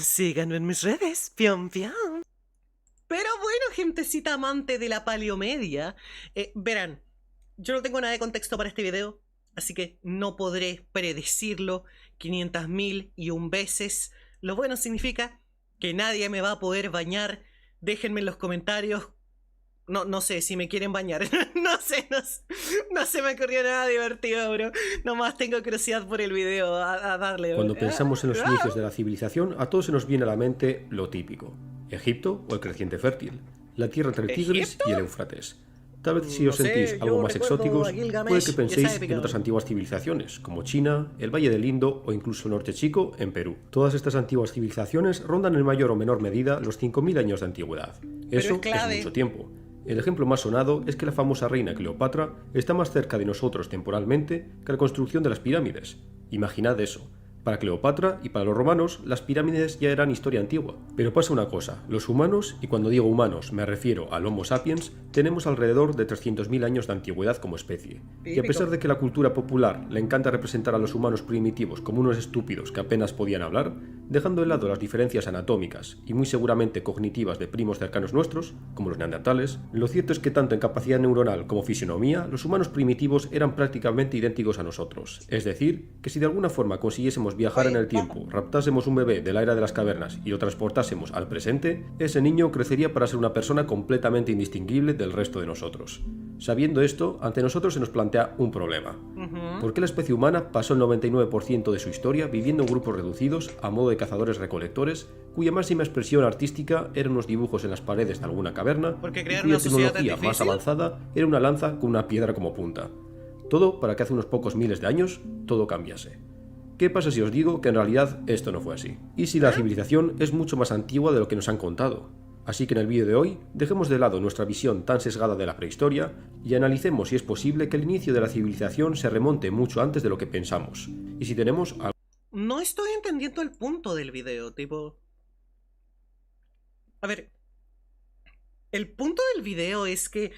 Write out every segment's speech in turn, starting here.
Síganme en mis redes. Pion, pion. Pero bueno, gentecita amante de la paleomedia, verán, yo no tengo nada de contexto para este video, así que no podré predecirlo 500.001 veces. Lo bueno significa que nadie me va a poder bañar. Déjenme en los comentarios. No sé si me quieren bañar. No se me ocurrió nada divertido, bro. Nomás tengo curiosidad por el video. A darle. Cuando pensamos en los inicios de la civilización, a todos se nos viene a la mente lo típico: Egipto o el creciente fértil, la tierra entre el Tigris ¿Egipto? y el Éufrates. Tal vez si os No sé, sentís yo algo más recuerdo exóticos, a Gilgamesh puede que y esa penséis épica. en otras antiguas civilizaciones, como China, el Valle del Indo o incluso el Norte Chico en Perú. Todas estas antiguas civilizaciones rondan en mayor o menor medida los 5.000 años de antigüedad. Eso es clave. mucho tiempo. El ejemplo más sonado es que la famosa reina Cleopatra está más cerca de nosotros temporalmente que la construcción de las pirámides. Imaginad eso. Para Cleopatra y para los romanos, las pirámides ya eran historia antigua. Pero pasa una cosa: los humanos, y cuando digo humanos me refiero al Homo sapiens, tenemos alrededor de 300.000 años de antigüedad como especie. Y a pesar de que la cultura popular le encanta representar a los humanos primitivos como unos estúpidos que apenas podían hablar, dejando de lado las diferencias anatómicas y muy seguramente cognitivas de primos cercanos nuestros, como los neandertales, lo cierto es que tanto en capacidad neuronal como fisionomía, los humanos primitivos eran prácticamente idénticos a nosotros. Es decir, que si de alguna forma consiguiésemos viajar en el tiempo, raptásemos un bebé de la era de las cavernas y lo transportásemos al presente, ese niño crecería para ser una persona completamente indistinguible del resto de nosotros. Sabiendo esto, ante nosotros se nos plantea un problema. ¿Por qué la especie humana pasó el 99% de su historia viviendo en grupos reducidos, a modo de cazadores-recolectores, cuya máxima expresión artística eran unos dibujos en las paredes de alguna caverna, Porque y crear cuya una sociedad tan tecnología más difícil. avanzada era una lanza con una piedra como punta? Todo para que hace unos pocos miles de años todo cambiase. ¿Qué pasa si os digo que en realidad esto no fue así? ¿Y si la civilización es mucho más antigua de lo que nos han contado? Así que en el vídeo de hoy, dejemos de lado nuestra visión tan sesgada de la prehistoria y analicemos si es posible que el inicio de la civilización se remonte mucho antes de lo que pensamos. Y si tenemos algo... No estoy entendiendo el punto del video, tipo... A ver, el punto del video es que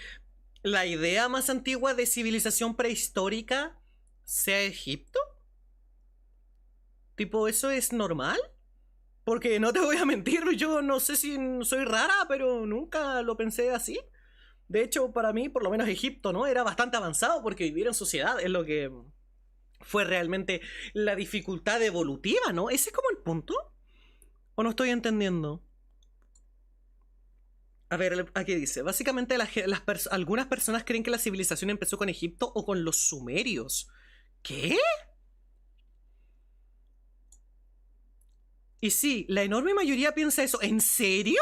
la idea más antigua de civilización prehistórica sea Egipto. Tipo, ¿eso es normal? Porque no te voy a mentir, yo no sé si soy rara, pero nunca lo pensé así. De hecho, para mí, por lo menos Egipto, ¿no? Era bastante avanzado porque vivir en sociedad es lo que fue realmente la dificultad evolutiva, ¿no? ¿Ese es como el punto? ¿O no estoy entendiendo? A ver, aquí dice, básicamente algunas personas creen que la civilización empezó con Egipto o con los sumerios. ¿Qué? Y sí, la enorme mayoría piensa eso. ¿En serio?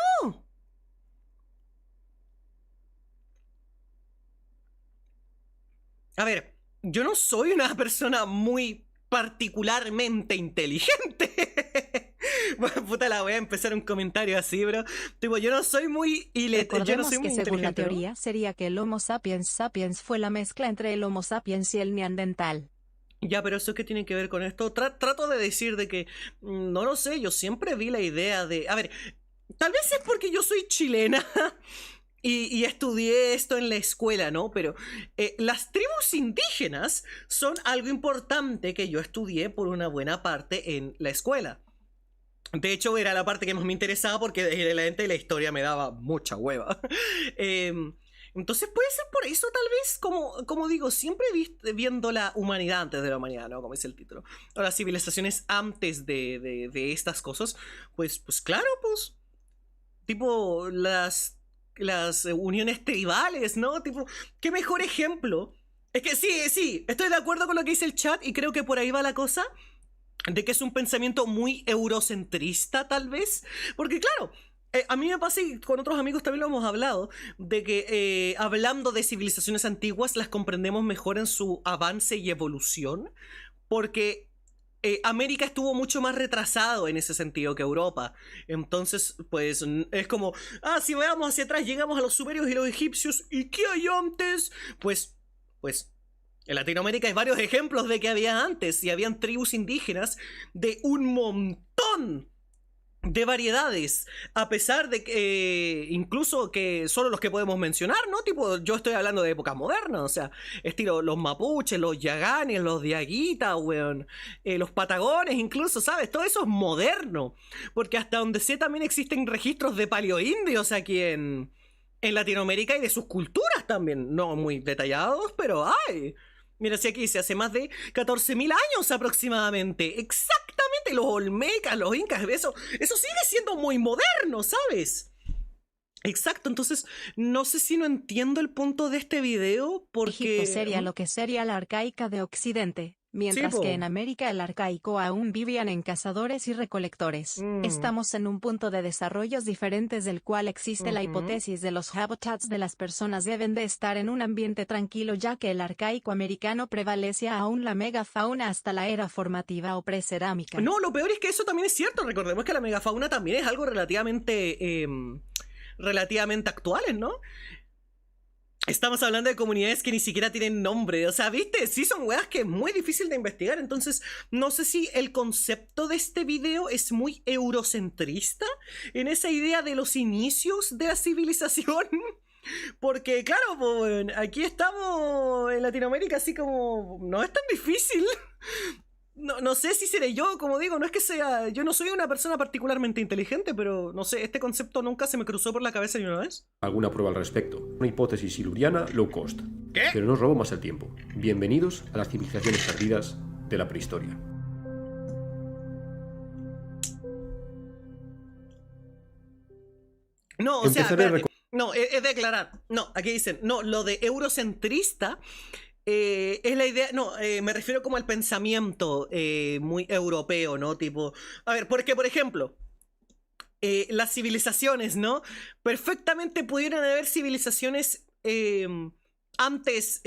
A ver, yo no soy una persona muy particularmente inteligente. Bueno, puta, la voy a empezar un comentario así, bro. Tipo, yo no soy muy yo no soy muy que según la inteligente, ¿no? teoría sería que el Homo sapiens sapiens fue la mezcla entre el Homo sapiens y el neandertal. Ya, pero ¿eso qué tiene que ver con esto? Trato de decir de que, no lo sé, yo siempre vi la idea de... A ver, tal vez es porque yo soy chilena y estudié esto en la escuela, ¿no? Pero las tribus indígenas son algo importante que yo estudié por una buena parte en la escuela. De hecho, era la parte que más me interesaba porque de la historia me daba mucha hueva. Entonces puede ser por eso, tal vez, como digo, siempre viendo la humanidad antes de la humanidad, ¿no? Como dice el título. O las civilizaciones antes de estas cosas. Pues claro, pues. Tipo, las uniones tribales, ¿no? Tipo, qué mejor ejemplo. Es que sí, estoy de acuerdo con lo que dice el chat y creo que por ahí va la cosa. De que es un pensamiento muy eurocentrista, tal vez. Porque claro, a mí me pasa y con otros amigos también lo hemos hablado, de que hablando de civilizaciones antiguas las comprendemos mejor en su avance y evolución, porque América estuvo mucho más retrasado en ese sentido que Europa. Entonces, pues es como, si veamos hacia atrás, llegamos a los sumerios y los egipcios, ¿y qué hay antes? Pues en Latinoamérica hay varios ejemplos de que había antes y habían tribus indígenas de un montón de variedades, a pesar de que incluso que solo los que podemos mencionar, ¿no? Tipo, yo estoy hablando de época moderna, o sea, estilo los mapuches, los yaganes, los diaguitas, weón, los patagones incluso, ¿sabes? Todo eso es moderno, porque hasta donde sé también existen registros de paleoindios aquí en Latinoamérica y de sus culturas también, no muy detallados, pero hay. Mira, si aquí dice, hace más de 14.000 años aproximadamente. Exactamente, los olmecas, los incas, eso sigue siendo muy moderno, ¿sabes? Exacto, entonces no sé si no entiendo el punto de este video porque... Egipto sería lo que sería la arcaica de Occidente, mientras Sí, po. que en América el arcaico aún vivían en cazadores y recolectores. Estamos en un punto de desarrollos diferentes del cual existe la hipótesis de los hábitats de las personas deben de estar en un ambiente tranquilo ya que el arcaico americano prevalecía aún la megafauna hasta la era formativa o precerámica. No, lo peor es que eso también es cierto, recordemos que la megafauna también es algo relativamente actuales, ¿no? Estamos hablando de comunidades que ni siquiera tienen nombre, o sea, ¿viste? Sí son weas que es muy difícil de investigar, entonces no sé si el concepto de este video es muy eurocentrista en esa idea de los inicios de la civilización. Porque claro, pues, aquí estamos en Latinoamérica así como... No es tan difícil. No sé si seré yo, como digo, no es que sea... Yo no soy una persona particularmente inteligente, pero no sé, este concepto nunca se me cruzó por la cabeza ni una vez. Alguna prueba al respecto. Una hipótesis siluriana low cost. ¿Qué? Pero no os robo más el tiempo. Bienvenidos a las civilizaciones perdidas de la prehistoria. No, o sea, Empezaré espérate. No, es de aclarar. No, aquí dicen, no, lo de eurocentrista es la idea, no, me refiero como al pensamiento muy europeo, ¿no? Tipo, a ver, porque por ejemplo, las civilizaciones, ¿no? Perfectamente pudieran haber civilizaciones antes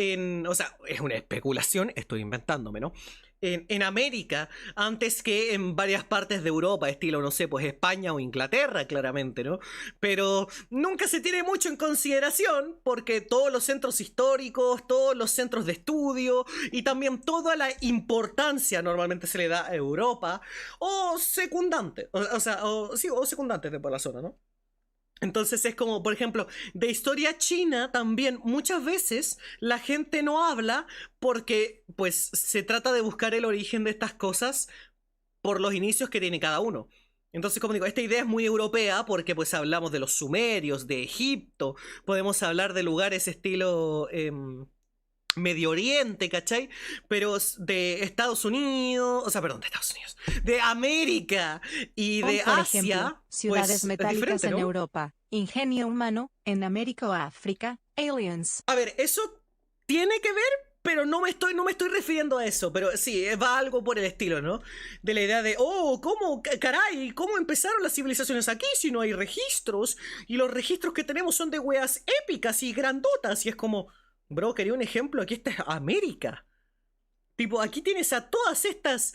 o sea, es una especulación, estoy inventándome, ¿no? En América, antes que en varias partes de Europa, estilo, no sé, pues España o Inglaterra, claramente, ¿no? Pero nunca se tiene mucho en consideración porque todos los centros históricos, todos los centros de estudio y también toda la importancia normalmente se le da a Europa o secundante, o secundantes de por la zona, ¿no? Entonces es como, por ejemplo, de historia china también muchas veces la gente no habla porque pues se trata de buscar el origen de estas cosas por los inicios que tiene cada uno. Entonces, como digo, esta idea es muy europea porque pues hablamos de los sumerios, de Egipto, podemos hablar de lugares estilo... Medio Oriente, ¿cachai? Pero de Estados Unidos, o sea, perdón, de Estados Unidos, de América y de Por Asia, ejemplo, ciudades pues, metálicas es diferente, en ¿no? Europa, ingenio humano, en América o África, aliens. A ver, eso tiene que ver, pero no me estoy refiriendo a eso, pero sí, va algo por el estilo, ¿no? De la idea de, oh, ¿cómo, caray, cómo empezaron las civilizaciones aquí si no hay registros? Y los registros que tenemos son de weas épicas y grandotas, y es como... Bro, quería un ejemplo. Aquí está América. Tipo, aquí tienes a todas estas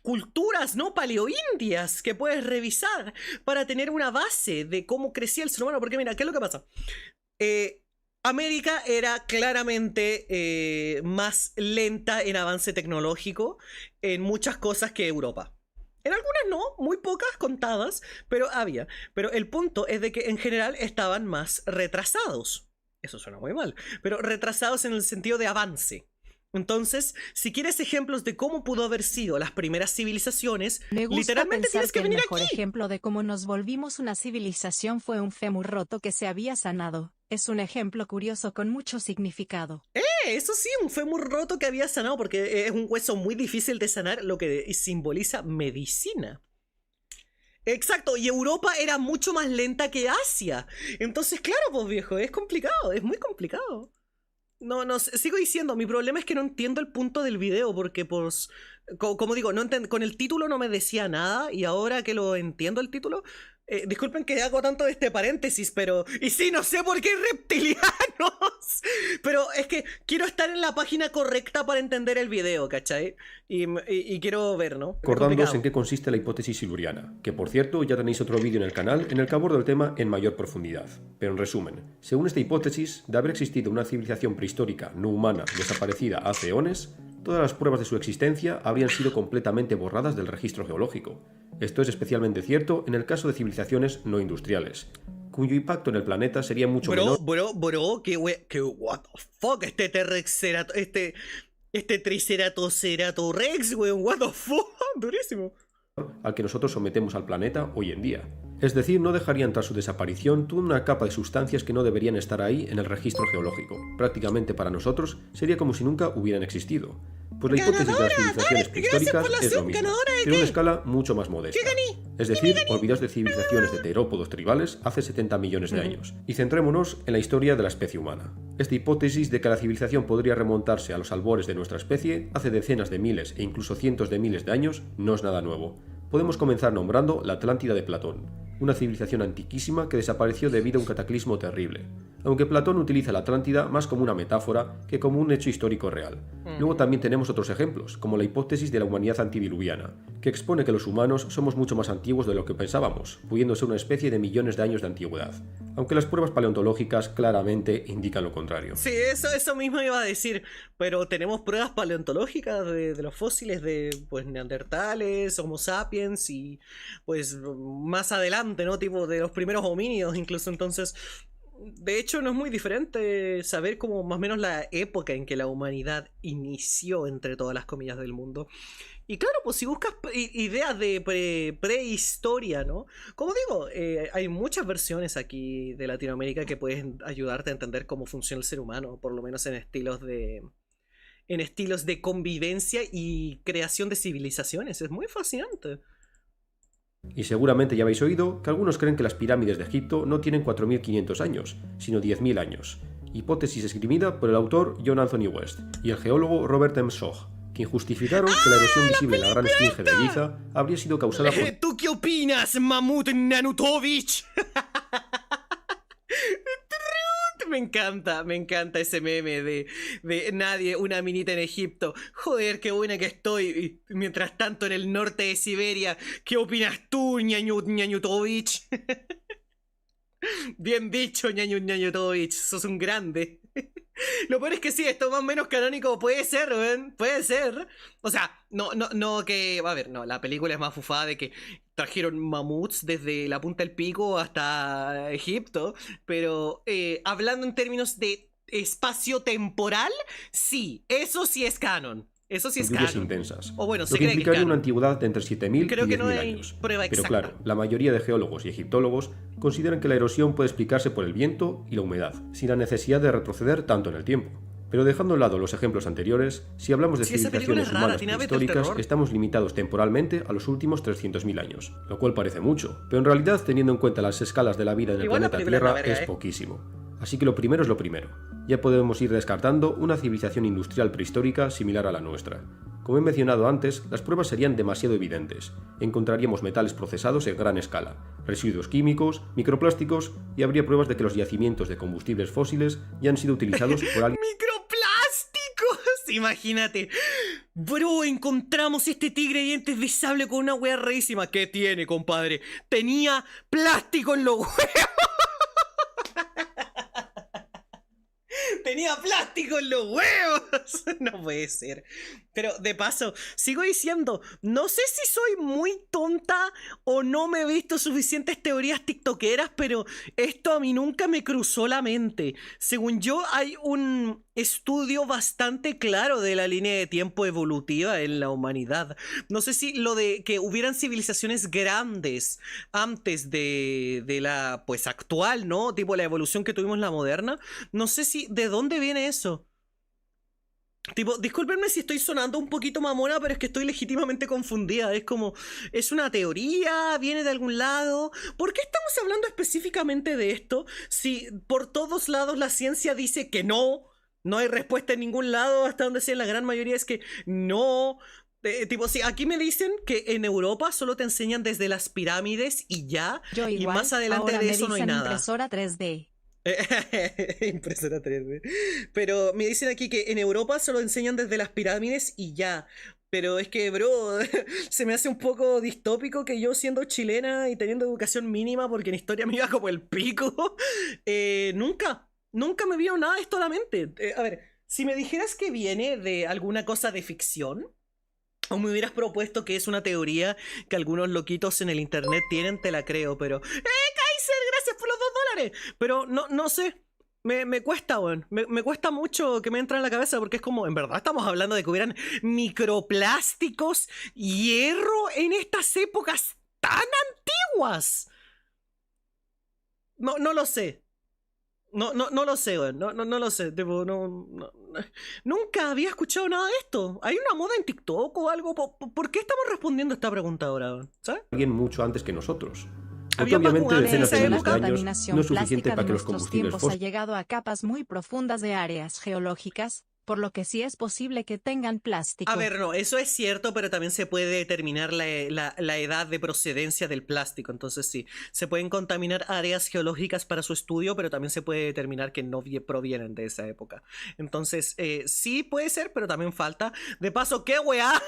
culturas, ¿no? Paleoindias que puedes revisar para tener una base de cómo crecía el ser humano. Porque mira, ¿qué es lo que pasa? América era claramente más lenta en avance tecnológico en muchas cosas que Europa. En algunas no, muy pocas contadas, pero había. Pero el punto es de que en general estaban más retrasados. Eso suena muy mal, pero retrasados en el sentido de avance. Entonces, si quieres ejemplos de cómo pudo haber sido las primeras civilizaciones, Me gusta literalmente pensar tienes que que el venir mejor aquí. ejemplo de cómo nos volvimos una civilización fue un fémur roto que se había sanado. Es un ejemplo curioso con mucho significado. Eso sí, un fémur roto que había sanado, porque es un hueso muy difícil de sanar, lo que simboliza medicina. Exacto, y Europa era mucho más lenta que Asia. Entonces, claro, pues viejo, es complicado, es muy complicado. No, sigo diciendo, mi problema es que no entiendo el punto del video, porque pues, como digo, con el título no me decía nada, y ahora que lo entiendo el título, disculpen que hago tanto de este paréntesis, pero... Y sí, no sé por qué hay reptilianos, pero es que quiero estar en la página correcta para entender el video, ¿cachai? Y quiero ver, ¿no? Recordándoos en qué consiste la hipótesis siluriana, que por cierto ya tenéis otro vídeo en el canal en el que abordo el tema en mayor profundidad. Pero en resumen, según esta hipótesis, de haber existido una civilización prehistórica no humana desaparecida hace eones, todas las pruebas de su existencia habrían sido completamente borradas del registro geológico. Esto es especialmente cierto en el caso de civilizaciones no industriales, cuyo impacto en el planeta sería mucho menor. Que what the fuck, este Triceratops Rex, weón, what the fuck, durísimo. Al que nosotros sometemos al planeta hoy en día. Es decir, no dejarían tras su desaparición toda una capa de sustancias que no deberían estar ahí en el registro geológico. Prácticamente para nosotros sería como si nunca hubieran existido. Pues la hipótesis de las civilizaciones prehistóricas es lo mismo, pero a una escala mucho más modesta. Es decir, olvidaos de civilizaciones de terópodos tribales hace 70 millones de años, y centrémonos en la historia de la especie humana. Esta hipótesis de que la civilización podría remontarse a los albores de nuestra especie hace decenas de miles e incluso cientos de miles de años no es nada nuevo. Podemos comenzar nombrando la Atlántida de Platón, una civilización antiquísima que desapareció debido a un cataclismo terrible, aunque Platón utiliza la Atlántida más como una metáfora que como un hecho histórico real. Luego también tenemos otros ejemplos, como la hipótesis de la humanidad antidiluviana, que expone que los humanos somos mucho más antiguos de lo que pensábamos, pudiendo ser una especie de millones de años de antigüedad, aunque las pruebas paleontológicas claramente indican lo contrario. Sí, eso mismo iba a decir, pero tenemos pruebas paleontológicas de los fósiles de pues neandertales, Homo sapiens y pues más adelante, ¿no? Tipo de los primeros homínidos incluso, entonces de hecho no es muy diferente saber como más o menos la época en que la humanidad inició entre todas las comillas del mundo. Y claro, pues si buscas ideas de prehistoria, ¿no? Como digo, hay muchas versiones aquí de Latinoamérica que pueden ayudarte a entender cómo funciona el ser humano, por lo menos en estilos de convivencia y creación de civilizaciones. Es muy fascinante. Y seguramente ya habéis oído que algunos creen que las pirámides de Egipto no tienen 4.500 años, sino 10.000 años. Hipótesis esgrimida por el autor John Anthony West y el geólogo Robert M. Schoch, quien justificaron que la erosión visible en la gran esfinge de Giza habría sido causada por... ¿Tú qué opinas, Mamut Nanutovich? Me encanta ese meme de nadie, una minita en Egipto. Joder, qué buena que estoy. Y mientras tanto, en el norte de Siberia, ¿qué opinas tú, Ñañutovich? Bien dicho, Ñañutovich, sos un grande. Lo peor es que sí, esto más o menos canónico puede ser, ¿ven? Puede ser. O sea, no que... A ver, no, la película es más fufada de que trajeron mamuts desde la punta del pico hasta Egipto, pero hablando en términos de espacio temporal, sí, eso sí es canon. Eso sí es lluvias canon. Intensas, O bueno, lo se que cree implicaría que es una canon. antigüedad de entre 7.000 y 10.000 Creo que no hay años. prueba Pero exacta. claro, la mayoría de geólogos y egiptólogos consideran que la erosión puede explicarse por el viento y la humedad, sin la necesidad de retroceder tanto en el tiempo. Pero dejando a un lado los ejemplos anteriores, si hablamos de Sí, esa película civilizaciones es rara, humanas tiene hábitos del prehistóricas, terror. estamos limitados temporalmente a los últimos 300.000 años, lo cual parece mucho, pero en realidad, teniendo en cuenta las escalas de la vida en el Igual la planeta película es la Tierra, verga, es poquísimo. Así que lo primero es lo primero. Ya podemos ir descartando una civilización industrial prehistórica similar a la nuestra. Como he mencionado antes, las pruebas serían demasiado evidentes. Encontraríamos metales procesados en gran escala, residuos químicos, microplásticos y habría pruebas de que los yacimientos de combustibles fósiles ya han sido utilizados por alguien. ¡Microplásticos! Imagínate. Bro, encontramos este tigre de dientes de sable con una wea rarísima. ¿Qué tiene, compadre? Tenía plástico en los huevos. Tenía plástico en los huevos. No puede ser. Pero de paso, sigo diciendo, no sé si soy muy tonta o no me he visto suficientes teorías tiktokeras, pero esto a mí nunca me cruzó la mente. Según yo, hay un estudio bastante claro de la línea de tiempo evolutiva en la humanidad. No sé si lo de que hubieran civilizaciones grandes antes de la pues actual, ¿no? Tipo la evolución que tuvimos la moderna. No sé si de dónde viene eso. Tipo, discúlpenme si estoy sonando un poquito mamona, pero es que estoy legítimamente confundida. Es como, ¿es una teoría? ¿Viene de algún lado? ¿Por qué estamos hablando específicamente de esto? Si por todos lados la ciencia dice que no hay respuesta en ningún lado, hasta donde sea la gran mayoría es que no. Tipo, si aquí me dicen que en Europa solo te enseñan desde las pirámides y ya, Yo y igual, más adelante ahora de me eso no hay dicen nada. impresora 3D. Impresora 3D. Pero me dicen aquí que en Europa solo enseñan desde las pirámides y ya. Pero es que, bro, se me hace un poco distópico que yo siendo chilena y teniendo educación mínima, porque en historia me iba como el pico, nunca me vino nada de esto a la mente. A ver, Si me dijeras que viene de alguna cosa de ficción, o me hubieras propuesto que es una teoría que algunos loquitos en el internet tienen, te la creo, pero... Kaiser, gracias por los $2! Pero no sé. Me cuesta, weón. Me cuesta mucho que me entre en la cabeza porque es como, en verdad estamos hablando de que hubieran microplásticos, hierro en estas épocas tan antiguas. No lo sé. No lo sé, weón. No lo sé. Tipo, nunca había escuchado nada de esto. ¿Hay una moda en TikTok o algo? ¿Por qué estamos respondiendo a esta pregunta ahora, weón? ¿Sabes? Alguien mucho antes que nosotros. Porque Había obviamente vacunas en decenas esa de miles de época. años no es suficiente Plástica para de que los nuestros combustibles tiempos ha fósiles llegado a capas muy profundas de áreas geológicas, por lo que sí es posible que tengan plástico. A ver, no, eso es cierto, pero también se puede determinar la edad de procedencia del plástico. Entonces sí, se pueden contaminar áreas geológicas para su estudio, pero también se puede determinar que no provienen de esa época. Entonces, sí puede ser, pero también falta. De paso, ¿qué weá?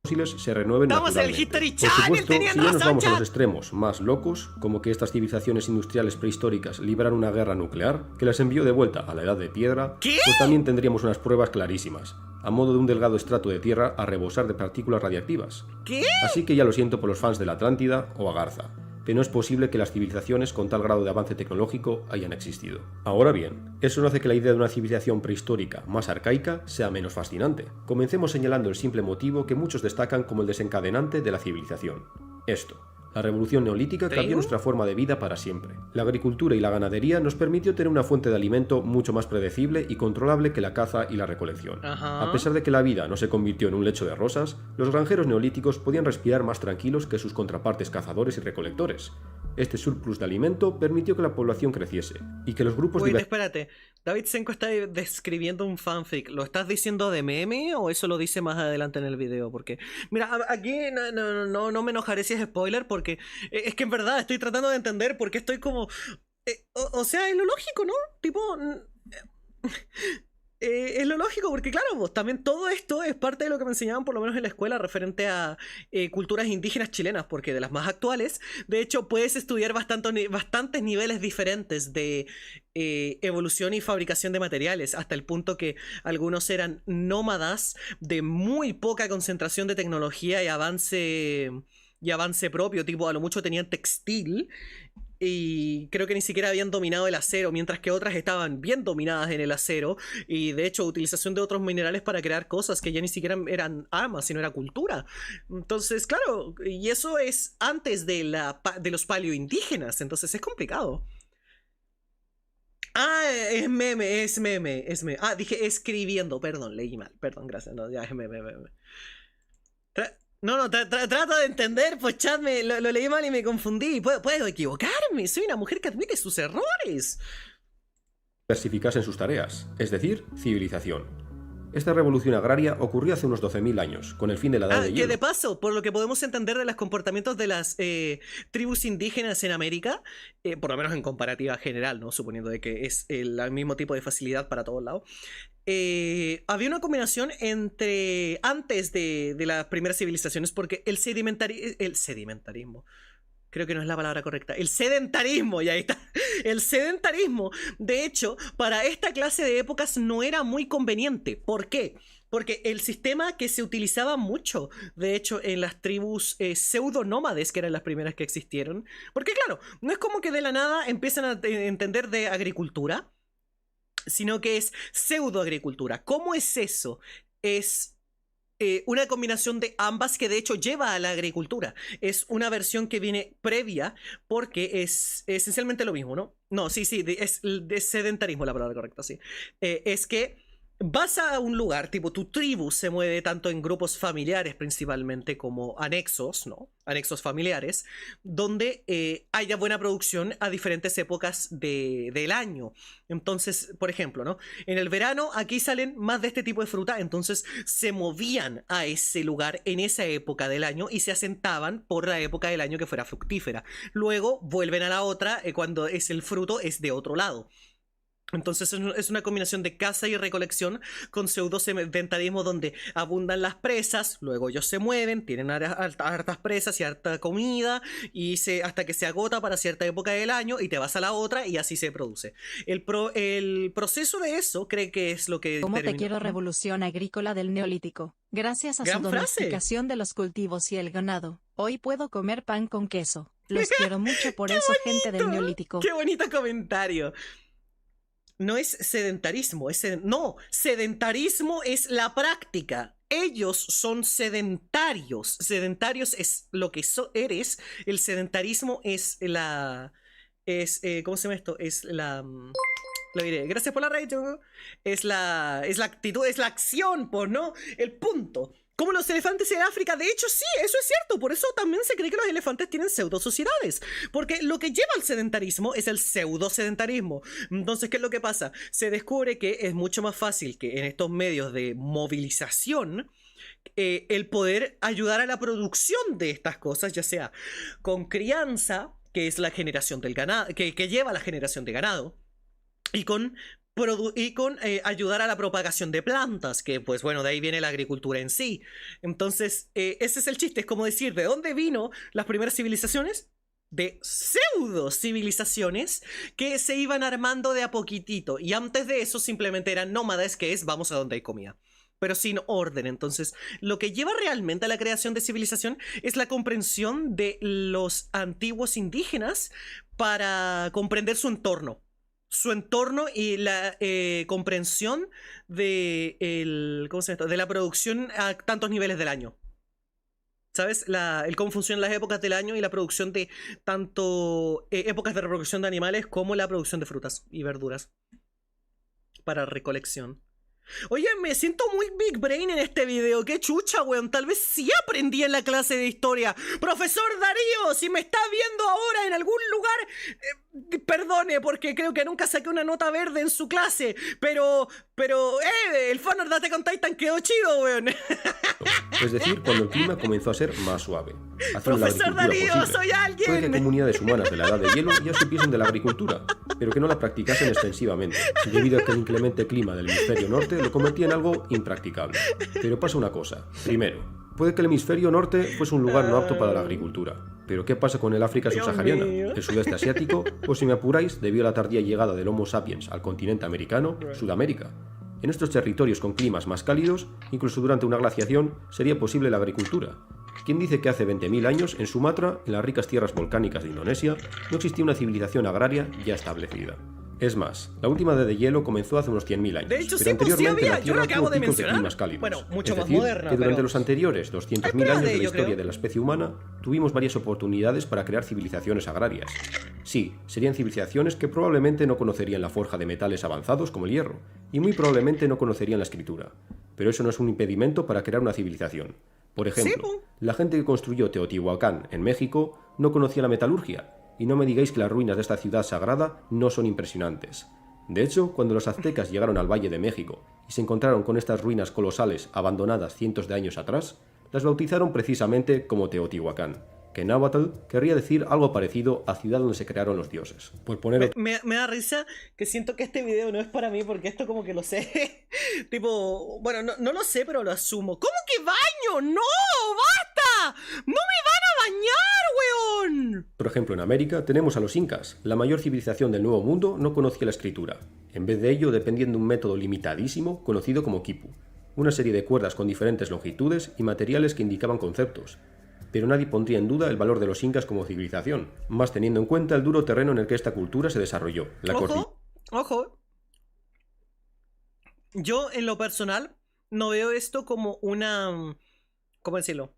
fósiles se renueven Estamos en el naturalmente. History Por Channel, supuesto, tenían si ya nos razón, vamos a los chat. extremos más locos, como que estas civilizaciones industriales prehistóricas libraron una guerra nuclear que las envió de vuelta a la edad de piedra, ¿Qué? pues también tendríamos unas pruebas clarísimas, a modo de un delgado estrato de tierra a rebosar de partículas radiactivas. ¿Qué? Así que ya lo siento por los fans de la Atlántida o Agartha, pero no es posible que las civilizaciones con tal grado de avance tecnológico hayan existido. Ahora bien, eso no hace que la idea de una civilización prehistórica más arcaica sea menos fascinante. Comencemos señalando el simple motivo que muchos destacan como el desencadenante de la civilización. Esto. La revolución neolítica cambió nuestra forma de vida para siempre. La agricultura y la ganadería nos permitió tener una fuente de alimento mucho más predecible y controlable que la caza y la recolección. Ajá. A pesar de que la vida no se convirtió en un lecho de rosas, los granjeros neolíticos podían respirar más tranquilos que sus contrapartes cazadores y recolectores. Este surplus de alimento permitió que la población creciese y que los grupos Wait, espérate. David Senko está describiendo un fanfic. ¿Lo estás diciendo de meme o eso lo dice más adelante en el video? Porque, mira, aquí no me enojaré si es spoiler porque es que en verdad estoy tratando de entender porque estoy como... o sea, es lo lógico, ¿no? Tipo... es lo lógico, porque claro, pues, también todo esto es parte de lo que me enseñaban por lo menos en la escuela referente a culturas indígenas chilenas, porque de las más actuales, de hecho, puedes estudiar bastantes niveles diferentes de evolución y fabricación de materiales, hasta el punto que algunos eran nómadas de muy poca concentración de tecnología y avance propio, tipo a lo mucho tenían textil. Y creo que ni siquiera habían dominado el acero, mientras que otras estaban bien dominadas en el acero. Y de hecho, utilización de otros minerales para crear cosas que ya ni siquiera eran armas, sino era cultura. Entonces, claro, y eso es antes de los paleoindígenas. Entonces es complicado. Ah, es meme. Ah, dije escribiendo, perdón, leí mal. Perdón, gracias. No, ya es meme. Trato de entender, pues chat, lo leí mal y me confundí. Puedo equivocarme, soy una mujer que admite sus errores. diversificasen sus tareas, es decir, civilización. Esta revolución agraria ocurrió hace unos 12.000 años, con el fin de la edad de hielo. Que de paso, por lo que podemos entender de los comportamientos de las tribus indígenas en América, por lo menos en comparativa general, ¿no? Suponiendo de que es el mismo tipo de facilidad para todos lados. Había una combinación entre antes de las primeras civilizaciones, porque el sedimentarismo, creo que no es la palabra correcta, el sedentarismo, y ahí está, el sedentarismo, de hecho, para esta clase de épocas no era muy conveniente. ¿Por qué? Porque el sistema que se utilizaba mucho, de hecho, en las tribus pseudonómades, que eran las primeras que existieron, porque claro, no es como que de la nada empiezan a entender de agricultura, sino que es pseudoagricultura. ¿Cómo es eso? Es una combinación de ambas que de hecho lleva a la agricultura. Es una versión que viene previa porque es esencialmente lo mismo, ¿no? No, sí, es de sedentarismo la palabra correcta, sí. Es que vas a un lugar, tipo tu tribu se mueve tanto en grupos familiares principalmente como anexos, ¿no? Anexos familiares, donde haya buena producción a diferentes épocas del año. Entonces, por ejemplo, ¿no? En el verano aquí salen más de este tipo de fruta, entonces se movían a ese lugar en esa época del año y se asentaban por la época del año que fuera fructífera. Luego vuelven a la otra cuando es el fruto es de otro lado. Entonces es una combinación de caza y recolección con pseudo-sedentarismo donde abundan las presas, luego ellos se mueven, tienen hartas presas y harta comida hasta que se agota para cierta época del año y te vas a la otra y así se produce. El proceso de eso cree que es lo que ¿Cómo te quiero revolución agrícola del Neolítico? Gracias a Gran su frase. domesticación de los cultivos y el ganado, hoy puedo comer pan con queso. Los quiero mucho por eso, gente del Neolítico. ¡Qué bonito comentario! No es sedentarismo, no, sedentarismo es la práctica. Ellos son sedentarios. Sedentarios es lo que eres. El sedentarismo es ¿cómo se llama esto? Es lo diré. Gracias por la radio. Es la actitud, es la acción, pues, ¿no? El punto. Como los elefantes en África, de hecho sí, eso es cierto, por eso también se cree que los elefantes tienen pseudo-sociedades, porque lo que lleva al sedentarismo es el pseudo-sedentarismo. Entonces, ¿qué es lo que pasa? Se descubre que es mucho más fácil que en estos medios de movilización el poder ayudar a la producción de estas cosas, ya sea con crianza, que es la generación del ganado, que lleva a la generación de ganado, y con ayudar a la propagación de plantas, que pues bueno, de ahí viene la agricultura en sí. Entonces, ese es el chiste, es como decir, ¿de dónde vino las primeras civilizaciones? De pseudo civilizaciones que se iban armando de a poquitito, y antes de eso simplemente eran nómadas, que es vamos a donde hay comida, pero sin orden. Entonces, lo que lleva realmente a la creación de civilización es la comprensión de los antiguos indígenas para comprender su entorno y la comprensión de ¿cómo se llama esto? De la producción a tantos niveles del año. ¿Sabes? El cómo funcionan las épocas del año y la producción de tanto épocas de reproducción de animales como la producción de frutas y verduras para recolección. Oye, me siento muy big brain en este video. Qué chucha, weón. Tal vez sí aprendí en la clase de historia. Profesor Darío, si me está viendo ahora en algún lugar, perdone, porque creo que nunca saqué una nota verde en su clase. Pero, el fanart de Attack on Titan quedó chido, weón. Es decir, cuando el clima comenzó a ser más suave. Profesor Darío, soy alguien. Puede que comunidades humanas de la edad de hielo ya supiesen de la agricultura, pero que no la practicasen extensivamente, debido a que el inclemente clima del hemisferio norte lo convertía en algo impracticable. Pero pasa una cosa. Primero, puede que el hemisferio norte fuese un lugar no apto para la agricultura. Pero ¿qué pasa con el África subsahariana, el sudeste asiático, o si me apuráis, debido a la tardía llegada del Homo sapiens al continente americano, Sudamérica? En estos territorios con climas más cálidos, incluso durante una glaciación, sería posible la agricultura. ¿Quién dice que hace 20.000 años, en Sumatra, en las ricas tierras volcánicas de Indonesia, no existía una civilización agraria ya establecida? Es más, la última edad de hielo comenzó hace unos 100.000 años, de hecho, pero sí, pues, anteriormente sí había, la Tierra tuvo picos de climas cálidos. Bueno, mucho es más decir, moderna, que durante pero... los anteriores 200.000 años de la historia de la especie humana, tuvimos varias oportunidades para crear civilizaciones agrarias. Sí, serían civilizaciones que probablemente no conocerían la forja de metales avanzados como el hierro, y muy probablemente no conocerían la escritura. Pero eso no es un impedimento para crear una civilización. Por ejemplo, la gente que construyó Teotihuacán en México no conocía la metalurgia, y no me digáis que las ruinas de esta ciudad sagrada no son impresionantes. De hecho, cuando los aztecas llegaron al Valle de México y se encontraron con estas ruinas colosales abandonadas cientos de años atrás, las bautizaron precisamente como Teotihuacán, que en náhuatl querría decir algo parecido a ciudad donde se crearon los dioses. Por poner... me da risa que siento que este video no es para mí porque esto como que lo sé. Tipo, bueno, no lo sé, pero lo asumo. ¿Cómo que baño? ¡No! ¡Basta! ¡No me van a bañar, weón! Por ejemplo, en América tenemos a los incas. La mayor civilización del Nuevo Mundo no conocía la escritura. En vez de ello, dependían de un método limitadísimo conocido como quipu, una serie de cuerdas con diferentes longitudes y materiales que indicaban conceptos. Pero nadie pondría en duda el valor de los incas como civilización, más teniendo en cuenta el duro terreno en el que esta cultura se desarrolló, la cordillera. Ojo. Yo, en lo personal, no veo esto como una... ¿Cómo decirlo?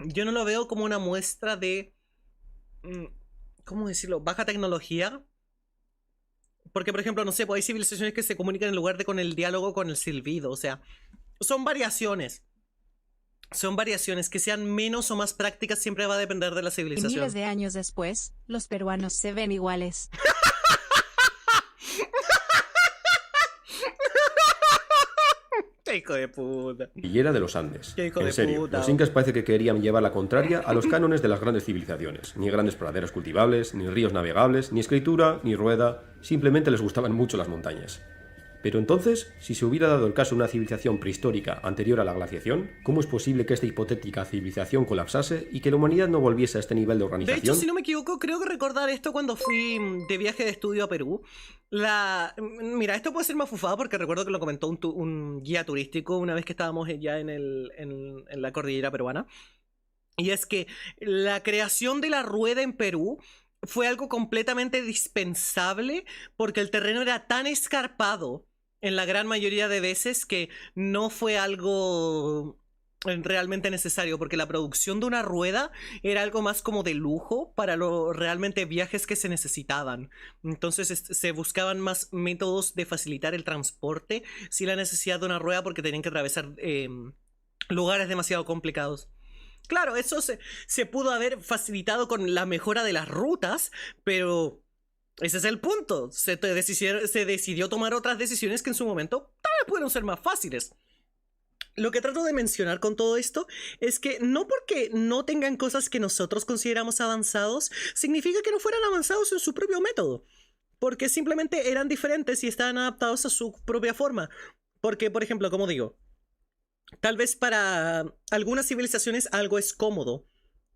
Yo no lo veo como una muestra de... ¿Cómo decirlo? Baja tecnología. Porque, por ejemplo, no sé, pues hay civilizaciones que se comunican en lugar de con el diálogo, con el silbido. O sea, son variaciones. Son variaciones. Que sean menos o más prácticas siempre va a depender de la Y civilización. miles de años después, los peruanos se ven iguales. ¡Qué hijo de puta! Y era de los Andes. ¡Qué hijo En de serio, puta! los incas parece que querían llevar la contraria a los cánones de las grandes civilizaciones. Ni grandes praderas cultivables, ni ríos navegables, ni escritura, ni rueda. Simplemente les gustaban mucho las montañas. Pero entonces, si se hubiera dado el caso de una civilización prehistórica anterior a la glaciación, ¿cómo es posible que esta hipotética civilización colapsase y que la humanidad no volviese a este nivel de De organización? hecho, si no me equivoco, creo que recordar esto cuando fui de viaje de estudio a Perú. Mira, esto puede ser más fufado porque recuerdo que lo comentó un guía turístico una vez que estábamos ya en la cordillera peruana. Y es que la creación de la rueda en Perú fue algo completamente dispensable porque el terreno era tan escarpado en la gran mayoría de veces que no fue algo realmente necesario, porque la producción de una rueda era algo más como de lujo para los realmente viajes que se necesitaban. Entonces se buscaban más métodos de facilitar el transporte sin la necesidad de una rueda porque tenían que atravesar lugares demasiado complicados. Claro, eso se pudo haber facilitado con la mejora de las rutas, pero ese es el punto. Se decidió tomar otras decisiones que en su momento tal vez pudieron ser más fáciles. Lo que trato de mencionar con todo esto es que no porque no tengan cosas que nosotros consideramos avanzados, significa que no fueran avanzados en su propio método. Porque simplemente eran diferentes y estaban adaptados a su propia forma. Porque, por ejemplo, como digo, tal vez para algunas civilizaciones algo es cómodo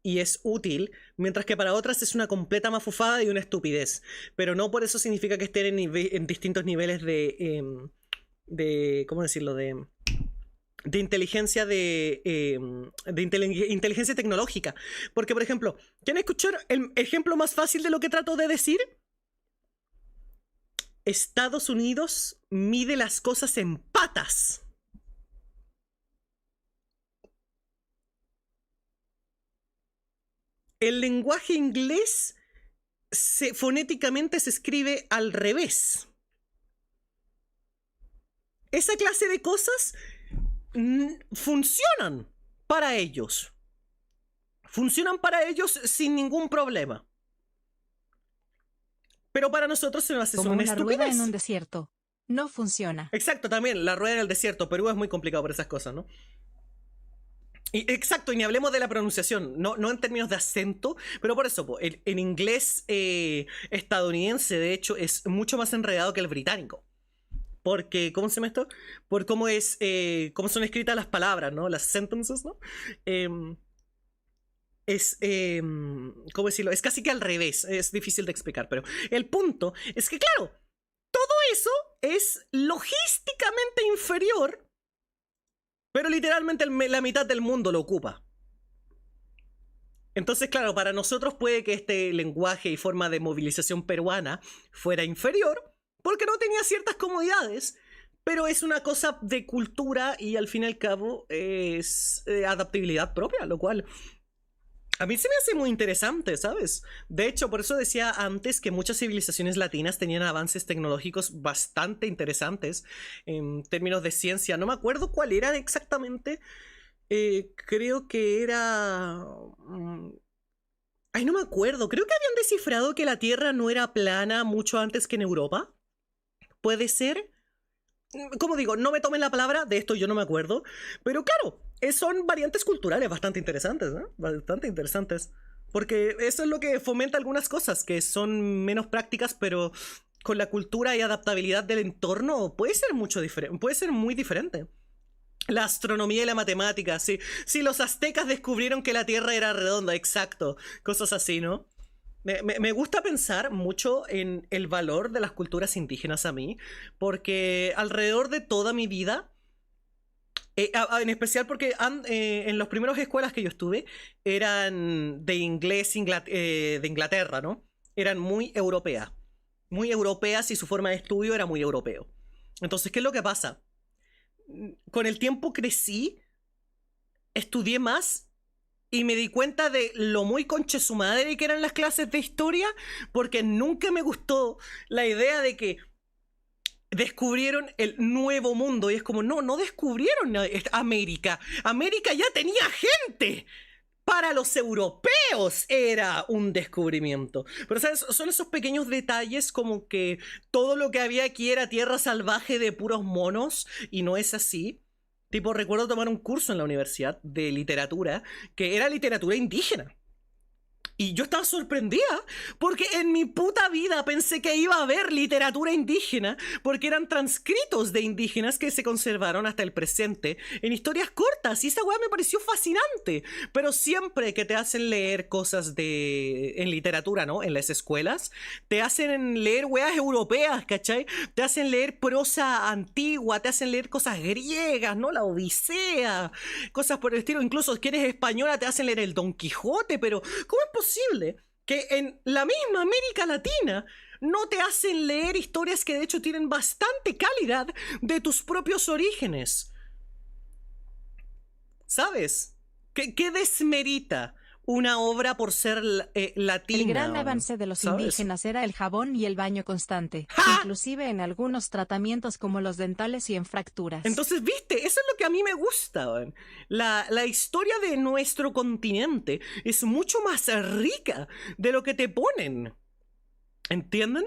y es útil, mientras que para otras es una completa mafufada y una estupidez. Pero no por eso significa que estén en distintos niveles de ¿cómo decirlo? De inteligencia inteligencia tecnológica. Porque, por ejemplo, ¿quieren escuchar el ejemplo más fácil de lo que trato de decir? Estados Unidos mide las cosas en patas. El lenguaje inglés fonéticamente se escribe al revés. Esa clase de cosas funcionan para ellos. Funcionan para ellos sin ningún problema. Pero para nosotros se nos hace Como una una estupidez. rueda en un desierto. No funciona. Exacto, también la rueda en el desierto. Perú es muy complicado por esas cosas, ¿no? Exacto, y ni hablemos de la pronunciación, no en términos de acento, pero por eso, en inglés estadounidense, de hecho, es mucho más enredado que el británico. Porque, ¿cómo se llama esto? Por cómo cómo son escritas las palabras, ¿no? Las sentences, ¿no? ¿Cómo decirlo? Es casi que al revés, es difícil de explicar, pero el punto es que, claro, todo eso es logísticamente inferior, pero literalmente la mitad del mundo lo ocupa. Entonces, claro, para nosotros puede que este lenguaje y forma de movilización peruana fuera inferior, porque no tenía ciertas comodidades, pero es una cosa de cultura y al fin y al cabo es adaptabilidad propia, lo cual a mí se me hace muy interesante, ¿sabes? De hecho, por eso decía antes que muchas civilizaciones latinas tenían avances tecnológicos bastante interesantes en términos de ciencia. No me acuerdo cuál era exactamente. Creo que era... Ay, no me acuerdo. Creo que habían descifrado que la Tierra no era plana mucho antes que en Europa. ¿Puede ser? Como digo, no me tomen la palabra, de esto yo no me acuerdo. Pero claro, son variantes culturales bastante interesantes, ¿no? Bastante interesantes. Porque eso es lo que fomenta algunas cosas que son menos prácticas, pero con la cultura y adaptabilidad del entorno puede ser puede ser muy diferente. La astronomía y la matemática, sí. Sí, los aztecas descubrieron que la Tierra era redonda, exacto. Cosas así, ¿no? Me gusta pensar mucho en el valor de las culturas indígenas a mí, porque alrededor de toda mi vida, en especial porque en las primeras escuelas que yo estuve, eran de inglés de Inglaterra, ¿no? Eran muy europeas y su forma de estudio era muy europeo. Entonces, ¿qué es lo que pasa? Con el tiempo crecí, estudié más y me di cuenta de lo muy conche su madre que eran las clases de historia, porque nunca me gustó la idea de que descubrieron el nuevo mundo. Y es como, no descubrieron América. América ya tenía gente. Para los europeos era un descubrimiento. Pero, ¿sabes? Son esos pequeños detalles como que todo lo que había aquí era tierra salvaje de puros monos, y no es así. Tipo, recuerdo tomar un curso en la universidad de literatura que era literatura indígena. Y yo estaba sorprendida porque en mi puta vida pensé que iba a haber literatura indígena porque eran transcritos de indígenas que se conservaron hasta el presente en historias cortas y esa weá me pareció fascinante. Pero siempre que te hacen leer cosas en literatura, ¿no? En las escuelas, te hacen leer weas europeas, ¿cachai? Te hacen leer prosa antigua, te hacen leer cosas griegas, ¿no? La Odisea, cosas por el estilo. Incluso si eres española te hacen leer el Don Quijote, pero ¿cómo es posible que en la misma América Latina no te hacen leer historias que de hecho tienen bastante calidad de tus propios orígenes? ¿Sabes? ¿Qué desmerita una obra por ser latina? El gran avance de los ¿sabes? indígenas era el jabón y el baño constante, ¡Ja! inclusive en algunos tratamientos como los dentales y en fracturas. Entonces, viste, eso es lo que a mí me gusta, weón. La historia de nuestro continente es mucho más rica de lo que te ponen. ¿Entienden?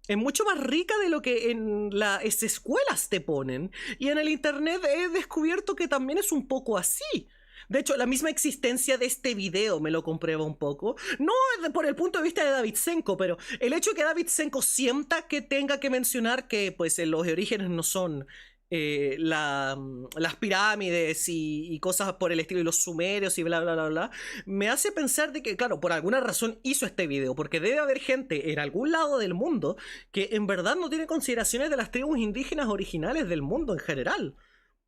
Es mucho más rica de lo que en las escuelas te ponen. Y en el internet he descubierto que también es un poco así. De hecho, la misma existencia de este video me lo comprueba un poco. No por el punto de vista de Davidsenko, pero el hecho de que Davidsenko sienta que tenga que mencionar que pues los orígenes no son las pirámides y cosas por el estilo, y los sumerios y bla bla bla bla, me hace pensar de que, claro, por alguna razón hizo este video, porque debe haber gente en algún lado del mundo que en verdad no tiene consideraciones de las tribus indígenas originales del mundo en general.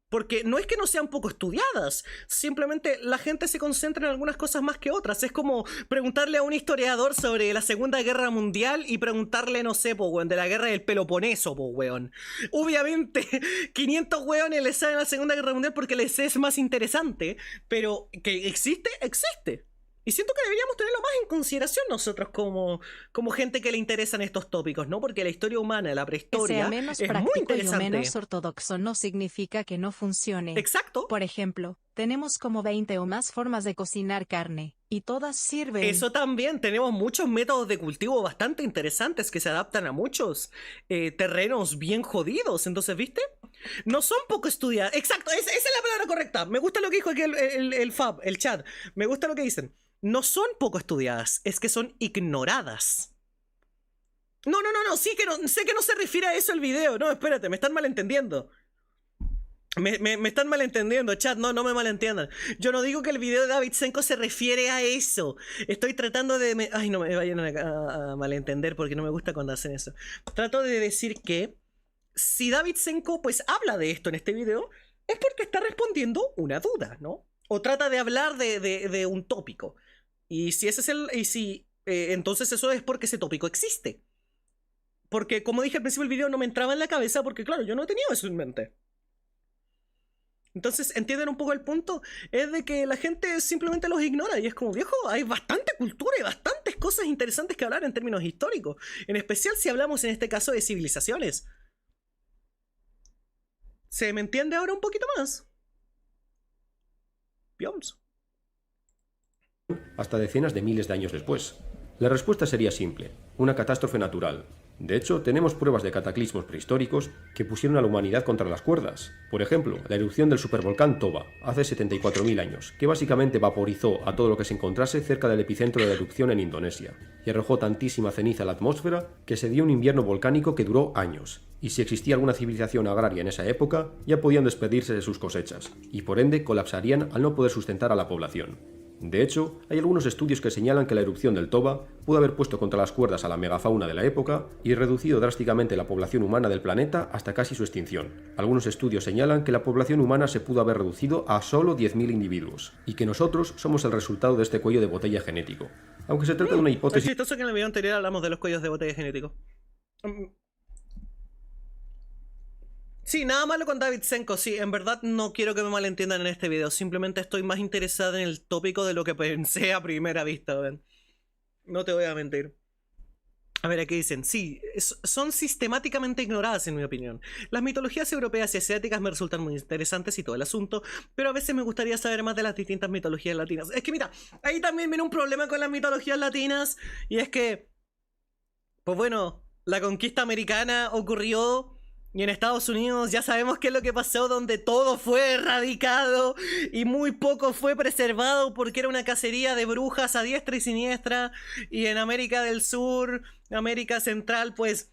Porque no es que no sean poco estudiadas, simplemente la gente se concentra en algunas cosas más que otras. Es como preguntarle a un historiador sobre la Segunda Guerra Mundial y preguntarle, no sé, po, weón, de la guerra del Peloponeso, po, weón. Obviamente, 500 weones les saben la Segunda Guerra Mundial porque les es más interesante, pero que existe, existe. Y siento que deberíamos tenerlo más en consideración nosotros como gente que le interesan estos tópicos, ¿no? Porque la historia humana, la Que prehistoria, sea menos es muy práctico y o interesante. menos ortodoxo no significa que no funcione. Exacto. Por ejemplo, tenemos como 20 o más formas de cocinar carne, y todas sirven. Eso también, tenemos muchos métodos de cultivo bastante interesantes que se adaptan a muchos terrenos bien jodidos. Entonces, ¿viste? No son poco estudiadas. Exacto, esa es la palabra correcta. Me gusta lo que dijo aquí el Fab, el chat. Me gusta lo que dicen. No son poco estudiadas, es que son ignoradas. No, sí que no, sé que no se refiere a eso el video. No, espérate, me están malentendiendo. Me están malentendiendo, chat, no me malentiendan. Yo no digo que el video de Davidsenko se refiere a eso. Estoy tratando de... Ay, no me vayan a malentender porque no me gusta cuando hacen eso. Trato de decir que si Davidsenko pues habla de esto en este video, es porque está respondiendo una duda, ¿no? O trata de hablar de un tópico. Y si ese es entonces eso es porque ese tópico existe. Porque como dije al principio del video no me entraba en la cabeza porque claro, yo no he tenido eso en mente. Entonces, ¿entienden un poco el punto? Es de que la gente simplemente los ignora y es como, viejo, hay bastante cultura y bastantes cosas interesantes que hablar en términos históricos. En especial si hablamos en este caso de civilizaciones. ¿Se me entiende ahora un poquito más? Pioms. Hasta decenas de miles de años después. La respuesta sería simple, una catástrofe natural. De hecho, tenemos pruebas de cataclismos prehistóricos que pusieron a la humanidad contra las cuerdas. Por ejemplo, la erupción del supervolcán Toba, hace 74.000 años, que básicamente vaporizó a todo lo que se encontrase cerca del epicentro de la erupción en Indonesia, y arrojó tantísima ceniza a la atmósfera que se dio un invierno volcánico que duró años. Y si existía alguna civilización agraria en esa época, ya podían despedirse de sus cosechas, y por ende colapsarían al no poder sustentar a la población. De hecho, hay algunos estudios que señalan que la erupción del Toba pudo haber puesto contra las cuerdas a la megafauna de la época y reducido drásticamente la población humana del planeta hasta casi su extinción. Algunos estudios señalan que la población humana se pudo haber reducido a solo 10.000 individuos, y que nosotros somos el resultado de este cuello de botella genético. Aunque se trata de una Es hipótesis... chistoso que en el video anterior hablamos de los cuellos de botella genéticos. Sí, nada malo con Davidsenko, sí, en verdad no quiero que me malentiendan en este video, simplemente estoy más interesado en el tópico de lo que pensé a primera vista, ¿ven? No te voy a mentir. A ver, aquí dicen, sí, son sistemáticamente ignoradas en mi opinión. Las mitologías europeas y asiáticas me resultan muy interesantes y todo el asunto, pero a veces me gustaría saber más de las distintas mitologías latinas. Es que mira, ahí también viene un problema con las mitologías latinas, y es que, pues bueno, la conquista americana ocurrió Y en Estados Unidos ya sabemos qué es lo que pasó, donde todo fue erradicado y muy poco fue preservado porque era una cacería de brujas a diestra y siniestra. Y en América del Sur, América Central, pues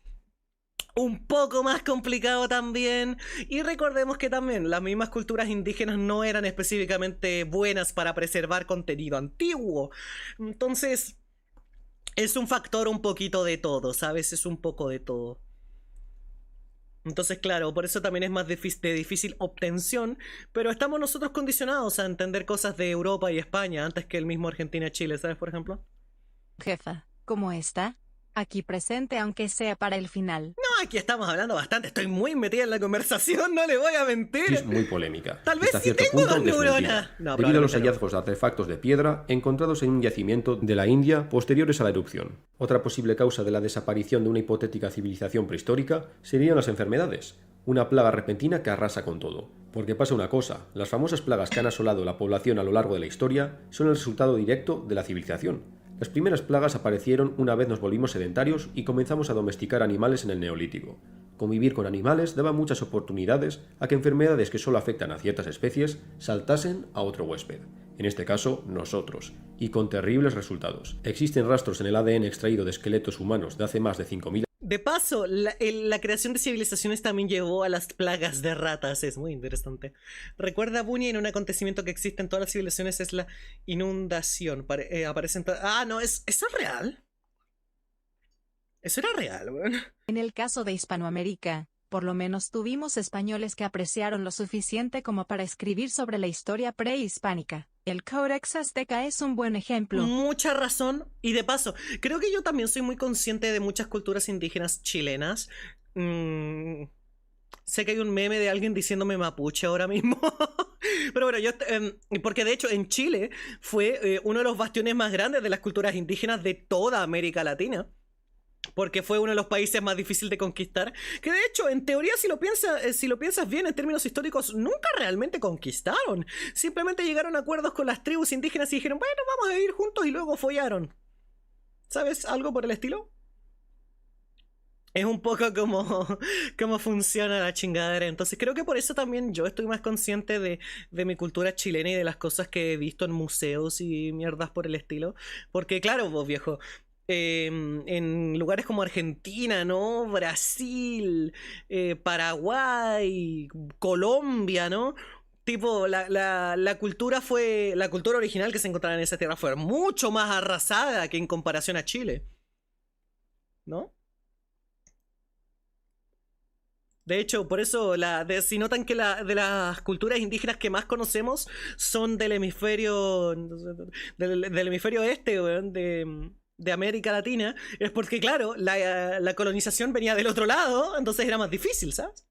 un poco más complicado también. Y recordemos que también las mismas culturas indígenas no eran específicamente buenas para preservar contenido antiguo. Entonces, es un factor un poquito de todo, ¿sabes? Es un poco de todo. Entonces, claro, por eso también es más de difícil obtención, pero estamos nosotros condicionados a entender cosas de Europa y España antes que el mismo Argentina y Chile, ¿sabes? Por ejemplo. Jefa, ¿cómo está? Aquí presente aunque sea para el final. No, aquí estamos hablando bastante, estoy muy metida en la conversación, no le voy a mentir. Es muy polémica. Tal vez Hasta sí cierto tengo punto dos neuronas. No, debido a los probablemente no. hallazgos de artefactos de piedra encontrados en un yacimiento de la India posteriores a la erupción. Otra posible causa de la desaparición de una hipotética civilización prehistórica serían las enfermedades, una plaga repentina que arrasa con todo. Porque pasa una cosa, las famosas plagas que han asolado la población a lo largo de la historia son el resultado directo de la civilización. Las primeras plagas aparecieron una vez nos volvimos sedentarios y comenzamos a domesticar animales en el Neolítico. Convivir con animales daba muchas oportunidades a que enfermedades que solo afectan a ciertas especies saltasen a otro huésped, en este caso nosotros, y con terribles resultados. Existen rastros en el ADN extraído de esqueletos humanos de hace más de 5.000 De paso, la creación de civilizaciones también llevó a las plagas de ratas, es muy interesante. Recuerda, Bunny, en un acontecimiento que existe en todas las civilizaciones es la inundación. Aparecen no, ¿eso es real? Eso era real, weón. En el caso de Hispanoamérica, por lo menos tuvimos españoles que apreciaron lo suficiente como para escribir sobre la historia prehispánica. El Codex Azteca es un buen ejemplo. Mucha razón. Y de paso, creo que yo también soy muy consciente de muchas culturas indígenas chilenas. Sé que hay un meme de alguien diciéndome mapuche ahora mismo. Pero bueno, porque de hecho en Chile fue uno de los bastiones más grandes de las culturas indígenas de toda América Latina. Porque fue uno de los países más difíciles de conquistar. Que de hecho, en teoría, si lo piensas bien en términos históricos, nunca realmente conquistaron. Simplemente llegaron a acuerdos con las tribus indígenas y dijeron, bueno, vamos a vivir juntos, y luego follaron. ¿Sabes? Algo por el estilo. Es un poco como funciona la chingadera. Entonces creo que por eso también yo estoy más consciente de mi cultura chilena y de las cosas que he visto en museos y mierdas por el estilo. Porque claro, vos viejo, en lugares como Argentina, ¿no? Brasil, Paraguay, Colombia, ¿no? Tipo, la cultura original que se encontraba en esa tierra fue mucho más arrasada que en comparación a Chile, ¿no? De hecho, por eso, si notan que de las culturas indígenas que más conocemos son del hemisferio este, weón, de América Latina, es porque, claro, la colonización venía del otro lado, entonces era más difícil, ¿sabes?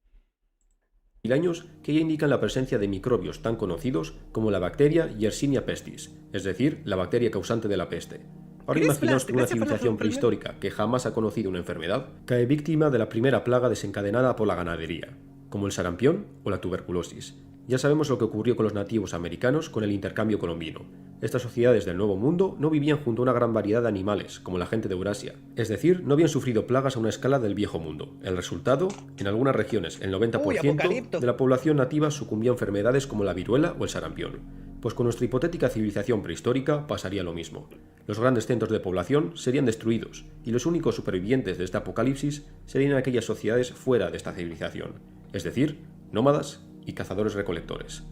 años que ya indican la presencia de microbios tan conocidos como la bacteria Yersinia pestis, es decir, la bacteria causante de la peste. Ahora imaginaos que una civilización prehistórica que jamás ha conocido una enfermedad cae víctima de la primera plaga desencadenada por la ganadería, como el sarampión o la tuberculosis. Ya sabemos lo que ocurrió con los nativos americanos con el intercambio colombino. Estas sociedades del Nuevo Mundo no vivían junto a una gran variedad de animales, como la gente de Eurasia. Es decir, no habían sufrido plagas a una escala del Viejo Mundo. El resultado, en algunas regiones, el 90% de la población nativa sucumbió a enfermedades como la viruela o el sarampión. Pues con nuestra hipotética civilización prehistórica pasaría lo mismo. Los grandes centros de población serían destruidos, y los únicos supervivientes de este apocalipsis serían aquellas sociedades fuera de esta civilización, es decir, nómadas y cazadores-recolectores.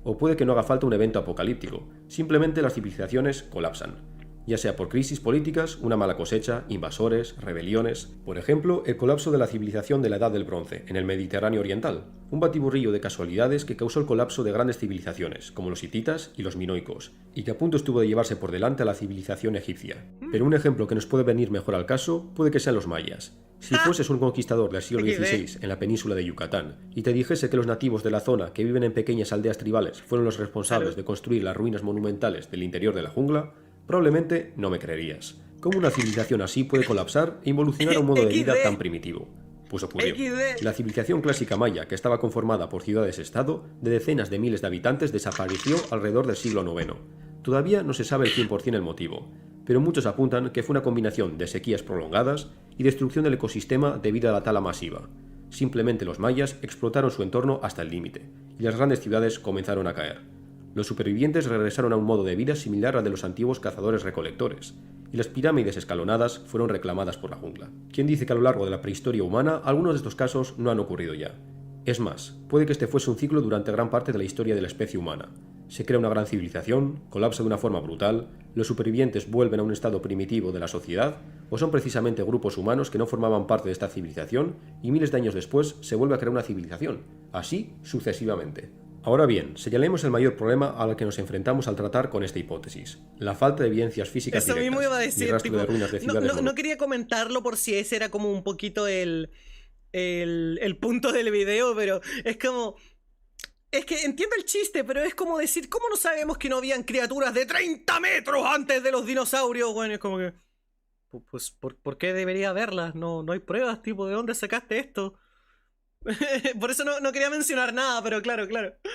O puede que no haga falta un evento apocalíptico, simplemente las civilizaciones colapsan, ya sea por crisis políticas, una mala cosecha, invasores, rebeliones. Por ejemplo, el colapso de la civilización de la Edad del Bronce, en el Mediterráneo Oriental, un batiburrillo de casualidades que causó el colapso de grandes civilizaciones, como los hititas y los minoicos, y que a punto estuvo de llevarse por delante a la civilización egipcia. Pero un ejemplo que nos puede venir mejor al caso puede que sean los mayas. Si fueses un conquistador del siglo XVI en la península de Yucatán y te dijese que los nativos de la zona que viven en pequeñas aldeas tribales fueron los responsables de construir las ruinas monumentales del interior de la jungla, probablemente no me creerías. ¿Cómo una civilización así puede colapsar e involucionar a un modo de vida tan primitivo? Pues ocurrió. La civilización clásica maya, que estaba conformada por ciudades-estado de decenas de miles de habitantes, desapareció alrededor del siglo IX. Todavía no se sabe el 100% el motivo, pero muchos apuntan que fue una combinación de sequías prolongadas y destrucción del ecosistema debido a la tala masiva. Simplemente los mayas explotaron su entorno hasta el límite, y las grandes ciudades comenzaron a caer. Los supervivientes regresaron a un modo de vida similar al de los antiguos cazadores-recolectores, y las pirámides escalonadas fueron reclamadas por la jungla. ¿Quién dice que a lo largo de la prehistoria humana algunos de estos casos no han ocurrido ya? Es más, puede que este fuese un ciclo durante gran parte de la historia de la especie humana. Se crea una gran civilización, colapsa de una forma brutal, los supervivientes vuelven a un estado primitivo de la sociedad, o son precisamente grupos humanos que no formaban parte de esta civilización y miles de años después se vuelve a crear una civilización, así sucesivamente. Ahora bien, señalemos el mayor problema al que nos enfrentamos al tratar con esta hipótesis: la falta de evidencias físicas Eso directas, mismo iba a decir, ni rastro tipo, de ruinas de ciudades no quería comentarlo por si ese era como un poquito el punto del video, pero es como... Es que entiendo el chiste, pero es como decir, ¿cómo no sabemos que no habían criaturas de 30 metros antes de los dinosaurios? Bueno, es como que... Pues, ¿por qué debería haberlas? No hay pruebas, tipo, ¿de dónde sacaste esto? Por eso no quería mencionar nada, pero claro.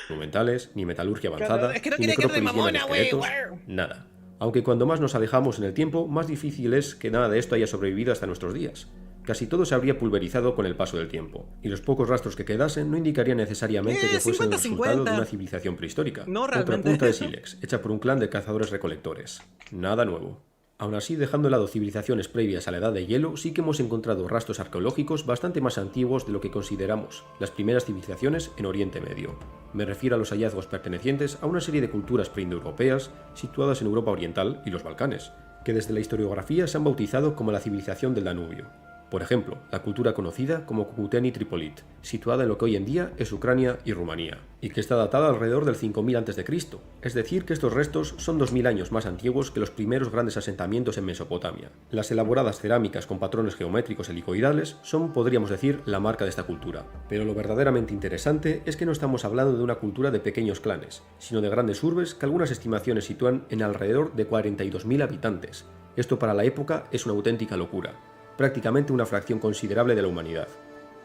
Monumentales, ni metalurgia avanzada, Claro, es que no ni quería que necrópolis llena de remamona, güey, esqueletos, nada. Aunque cuando más nos alejamos en el tiempo, más difícil es que nada de esto haya sobrevivido hasta nuestros días. Casi todo se habría pulverizado con el paso del tiempo, y los pocos rastros que quedasen no indicarían necesariamente que fuesen el resultado de una civilización prehistórica. No, Otra realmente. punta de sílex, hecha por un clan de cazadores-recolectores. Nada nuevo. Aún así, dejando de lado civilizaciones previas a la edad de hielo, sí que hemos encontrado rastros arqueológicos bastante más antiguos de lo que consideramos las primeras civilizaciones en Oriente Medio. Me refiero a los hallazgos pertenecientes a una serie de culturas preindoeuropeas situadas en Europa Oriental y los Balcanes, que desde la historiografía se han bautizado como la civilización del Danubio. Por ejemplo, la cultura conocida como Cucuteni Tripolit, situada en lo que hoy en día es Ucrania y Rumanía, y que está datada alrededor del 5000 a.C., es decir, que estos restos son 2000 años más antiguos que los primeros grandes asentamientos en Mesopotamia. Las elaboradas cerámicas con patrones geométricos helicoidales son, podríamos decir, la marca de esta cultura. Pero lo verdaderamente interesante es que no estamos hablando de una cultura de pequeños clanes, sino de grandes urbes que algunas estimaciones sitúan en alrededor de 42.000 habitantes. Esto para la época es una auténtica locura. Prácticamente una fracción considerable de la humanidad.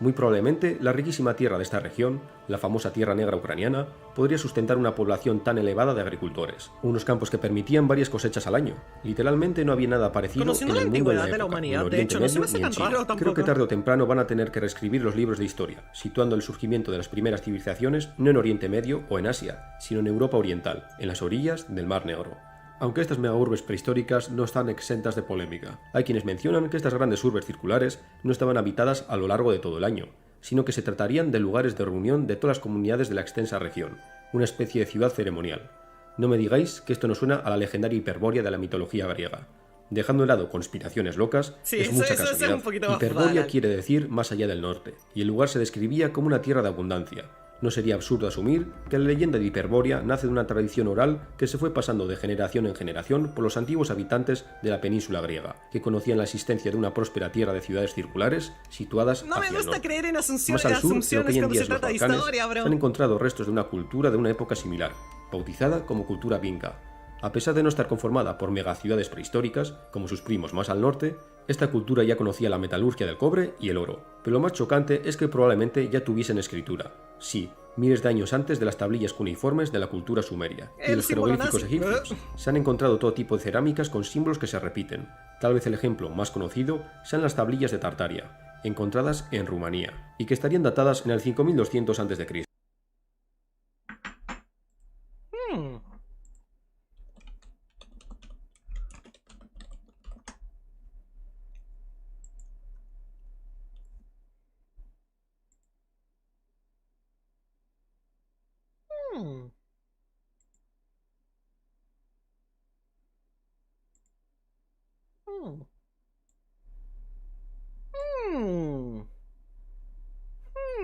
Muy probablemente, la riquísima tierra de esta región, la famosa Tierra Negra ucraniana, podría sustentar una población tan elevada de agricultores. Unos campos que permitían varias cosechas al año. Literalmente no había nada parecido en el mundo en la época, ni en Oriente Medio ni en China. Creo que tarde o temprano van a tener que reescribir los libros de historia, situando el surgimiento de las primeras civilizaciones no en Oriente Medio o en Asia, sino en Europa Oriental, en las orillas del Mar Negro. Aunque estas megaurbes prehistóricas no están exentas de polémica. Hay quienes mencionan que estas grandes urbes circulares no estaban habitadas a lo largo de todo el año, sino que se tratarían de lugares de reunión de todas las comunidades de la extensa región, una especie de ciudad ceremonial. No me digáis que esto no suena a la legendaria Hiperbórea de la mitología griega. Dejando de lado conspiraciones locas, sí, es mucha casualidad. Hiperbórea quiere decir más allá del norte, y el lugar se describía como una tierra de abundancia. No sería absurdo asumir que la leyenda de Hiperbórea nace de una tradición oral que se fue pasando de generación en generación por los antiguos habitantes de la península griega, que conocían la existencia de una próspera tierra de ciudades circulares situadas hacia el norte. No me gusta creer en Más al sur, lo que hoy en día es los Balcanes, se han encontrado restos de una cultura de una época similar, bautizada como cultura vinca. A pesar de no estar conformada por megaciudades prehistóricas, como sus primos más al norte, esta cultura ya conocía la metalurgia del cobre y el oro. Pero lo más chocante es que probablemente ya tuviesen escritura. Sí, miles de años antes de las tablillas cuneiformes de la cultura sumeria y de los jeroglíficos egipcios. Se han encontrado todo tipo de cerámicas con símbolos que se repiten. Tal vez el ejemplo más conocido sean las tablillas de Tartaria, encontradas en Rumanía, y que estarían datadas en el 5200 a.C.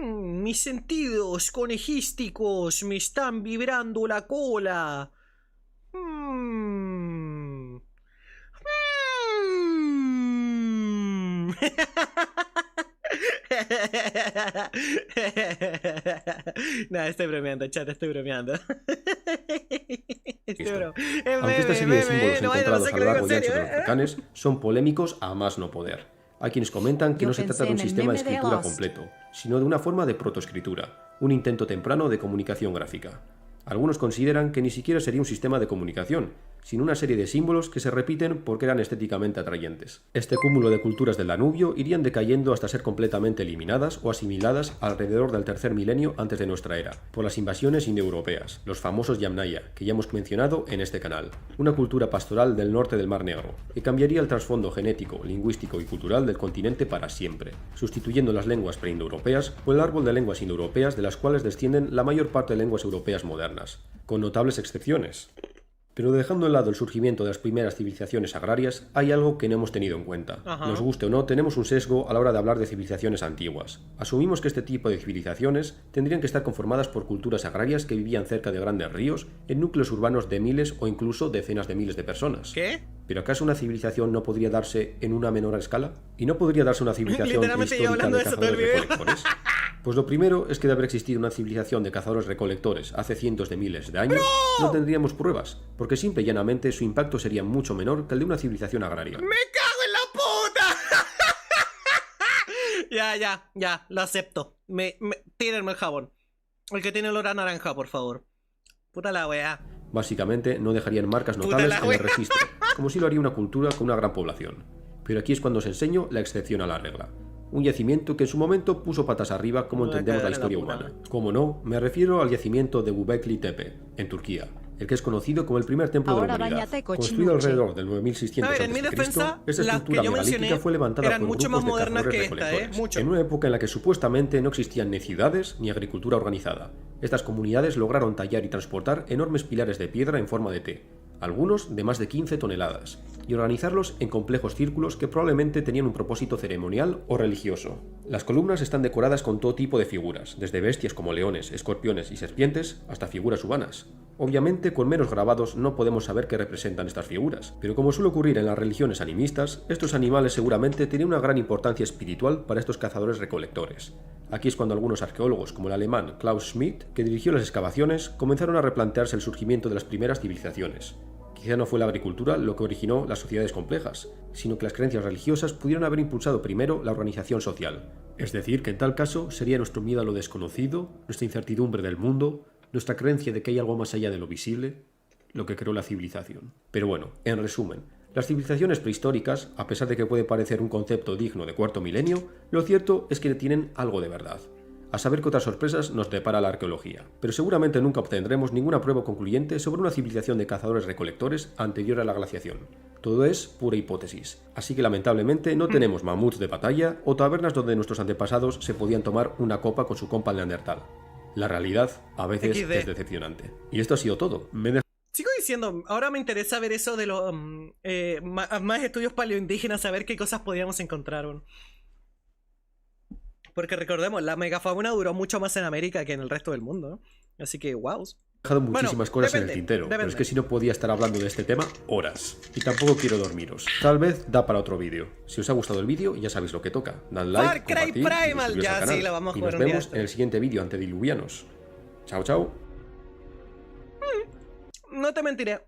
Mis sentidos conejísticos me están vibrando la cola. No, estoy bromeando, chat, estoy bromeando. Aunque esta serie de símbolos encontrados a lo largo y ancho de los Balcanes son polémicos a más no poder. Hay quienes comentan que no se trata de un sistema de escritura completo, sino de una forma de protoescritura, un intento temprano de comunicación gráfica. Algunos consideran que ni siquiera sería un sistema de comunicación, sino una serie de símbolos que se repiten porque eran estéticamente atrayentes. Este cúmulo de culturas del Danubio irían decayendo hasta ser completamente eliminadas o asimiladas alrededor del tercer milenio antes de nuestra era, por las invasiones indoeuropeas, los famosos Yamnaya, que ya hemos mencionado en este canal, una cultura pastoral del norte del Mar Negro, que cambiaría el trasfondo genético, lingüístico y cultural del continente para siempre, sustituyendo las lenguas preindoeuropeas por el árbol de lenguas indoeuropeas de las cuales descienden la mayor parte de lenguas europeas modernas, con notables excepciones. Pero dejando de lado el surgimiento de las primeras civilizaciones agrarias, hay algo que no hemos tenido en cuenta. Nos guste o no, tenemos un sesgo a la hora de hablar de civilizaciones antiguas. Asumimos que este tipo de civilizaciones tendrían que estar conformadas por culturas agrarias que vivían cerca de grandes ríos, en núcleos urbanos de miles o incluso decenas de miles de personas. ¿Qué? ¿Pero acaso una civilización no podría darse en una menor escala? ¿Y no podría darse una civilización histórica de cazadores-recolectores? Pues lo primero es que de haber existido una civilización de cazadores-recolectores hace cientos de miles de años, no tendríamos pruebas, porque simple y llanamente su impacto sería mucho menor que el de una civilización agraria. ¡Me cago en la puta! Ya, lo acepto. Tírenme el jabón. El que tiene olor a naranja, por favor. Puta la weá. Básicamente, no dejarían marcas notables en el registro, como si lo haría una cultura con una gran población. Pero aquí es cuando os enseño la excepción a la regla. Un yacimiento que en su momento puso patas arriba como entendemos la historia humana. Como no, me refiero al yacimiento de Göbekli Tepe, en Turquía, el que es conocido como el primer templo de la humanidad. Construido alrededor del 9600 a.C., esta estructura megalítica fue levantada por grupos de cazadores-recolectores, en una época en la que supuestamente no existían ni ciudades ni agricultura organizada. Estas comunidades lograron tallar y transportar enormes pilares de piedra en forma de T, algunos de más de 15 toneladas, y organizarlos en complejos círculos que probablemente tenían un propósito ceremonial o religioso. Las columnas están decoradas con todo tipo de figuras, desde bestias como leones, escorpiones y serpientes hasta figuras humanas. Obviamente, con meros grabados no podemos saber qué representan estas figuras, pero como suele ocurrir en las religiones animistas, estos animales seguramente tenían una gran importancia espiritual para estos cazadores-recolectores. Aquí es cuando algunos arqueólogos, como el alemán Klaus Schmidt, que dirigió las excavaciones, comenzaron a replantearse el surgimiento de las primeras civilizaciones. Quizá no fue la agricultura lo que originó las sociedades complejas, sino que las creencias religiosas pudieron haber impulsado primero la organización social. Es decir, que en tal caso sería nuestro miedo a lo desconocido, nuestra incertidumbre del mundo, nuestra creencia de que hay algo más allá de lo visible, lo que creó la civilización. Pero bueno, en resumen, las civilizaciones prehistóricas, a pesar de que puede parecer un concepto digno de cuarto milenio, lo cierto es que tienen algo de verdad. A saber qué otras sorpresas nos depara la arqueología, pero seguramente nunca obtendremos ninguna prueba concluyente sobre una civilización de cazadores-recolectores anterior a la glaciación. Todo es pura hipótesis, así que lamentablemente no tenemos mamuts de batalla o tabernas donde nuestros antepasados se podían tomar una copa con su compa neandertal. La realidad a veces es decepcionante. Y esto ha sido todo. Sigo diciendo, ahora me interesa ver eso de los más estudios paleoindígenas, saber qué cosas podíamos encontrar. Porque recordemos, la megafauna duró mucho más en América que en el resto del mundo, ¿no? Así que, wow. He dejado muchísimas cosas en el tintero, pero es que si no podía estar hablando de este tema horas. Y tampoco quiero dormiros. Tal vez da para otro vídeo. Si os ha gustado el vídeo, ya sabéis lo que toca. Dad like, compartir y suscribiros al canal. Sí, la vamos a y jugar nos vemos en el siguiente vídeo antediluvianos. Chao, chao. No te mentiré.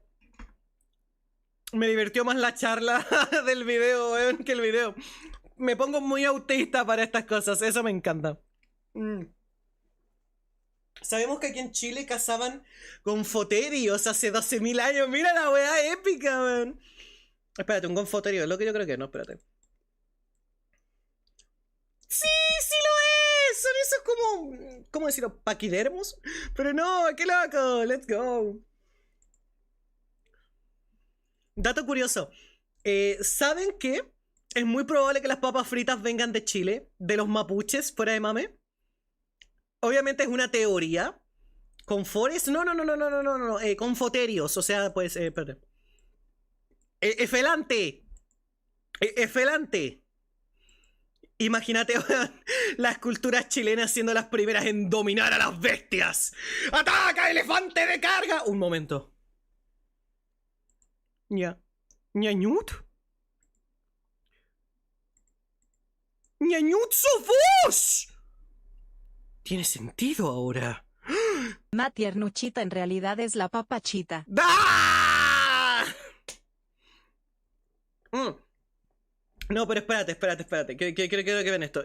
Me divirtió más la charla del video, weón, que el video. Me pongo muy autista para estas cosas, eso me encanta. Sabemos que aquí en Chile cazaban gonfoterios hace 12.000 años. Mira la weá épica, weón. Espérate, un gonfoterio, es lo que yo creo que no, espérate. ¡Sí, sí lo es! Son esos como... ¿cómo decirlo? ¿Paquidermos? Pero no, qué loco, let's go. Dato curioso. ¿Saben qué? Es muy probable que las papas fritas vengan de Chile, de los mapuches, fuera de mame. Obviamente es una teoría. ¿Confores? No. Confoterios, o sea, pues, espérate. Efelante. Efelante. Imagínate las culturas chilenas siendo las primeras en dominar a las bestias. ¡Ataca, elefante de carga! Un momento. ¿Ñañut? ¡Ñañut Sofos! Tiene sentido ahora. Ma tiernuchita en realidad es la papachita. ¡Ah! No, pero espérate. Quiero que vean esto.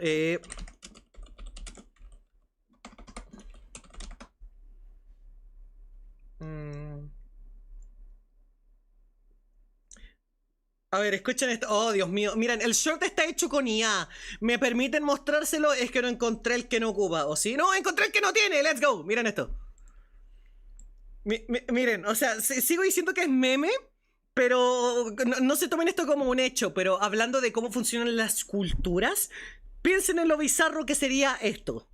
A ver, escuchen esto. Oh, Dios mío. Miren, el short está hecho con IA. ¿Me permiten mostrárselo? Es que no encontré el que no ocupa. ¿O sí? No, encontré el que no tiene. Let's go. Miren esto. Miren, o sea, sigo diciendo que es meme, pero no se tomen esto como un hecho. Pero hablando de cómo funcionan las culturas, piensen en lo bizarro que sería esto.